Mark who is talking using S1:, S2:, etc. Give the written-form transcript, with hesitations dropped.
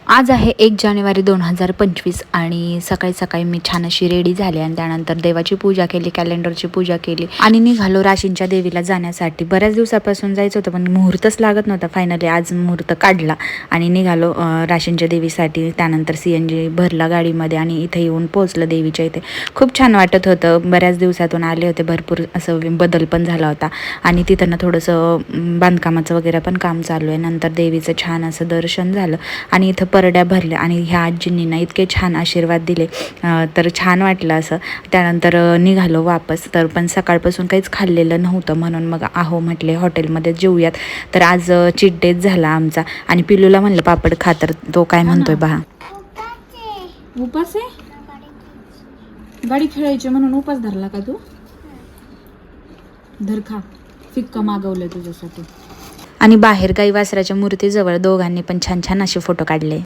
S1: आज आहे 1 जानेवारी 2025 आणि सकाळी सकाळी मी छान अशी रेडी झाली आणि त्यानंतर देवाची पूजा केली, कॅलेंडरची पूजा केली आणि निघालो राशींच्या देवीला जाण्यासाठी. बऱ्याच दिवसापासून जायचं होतं पण मुहूर्तच लागत नव्हता. फायनली आज मुहूर्त काढला आणि निघालो राशींच्या देवीसाठी. त्यानंतर CNG भरला गाडीमध्ये आणि इथे येऊन पोहोचलं देवीच्या इथे. खूप छान वाटत होतं. बऱ्याच दिवसातून आले होते, भरपूर असं बदल पण झाला होता आणि तिथं ना थोडंसं बांधकामाचं वगैरे पण काम चालू आहे. नंतर देवीचं छान असं दर्शन झालं आणि इथं परड्या भरल्या आणि ह्या आजींनी ना इतके छान आशीर्वाद दिले, तर छान वाटलं असं. त्यानंतर निघालो वापस. तर पण सकाळपासून काहीच खाल्लेलं नव्हतं म्हणून मग म्हटले हॉटेलमध्ये जेऊयात. तर आज चीट डेच झाला आमचा आणि पिलूला म्हणलं पापड खा, तर तो काय म्हणतोय पहा.
S2: उपास आहे, गाडी खेळायची म्हणून उपास धरला का तू? धर खा, फिक्क मागवलंय तुझ्यासाठी.
S1: आणि बाहेर गाई वासराच्या मूर्तीजवळ दोघांनी पण छान छान असे फोटो काढले.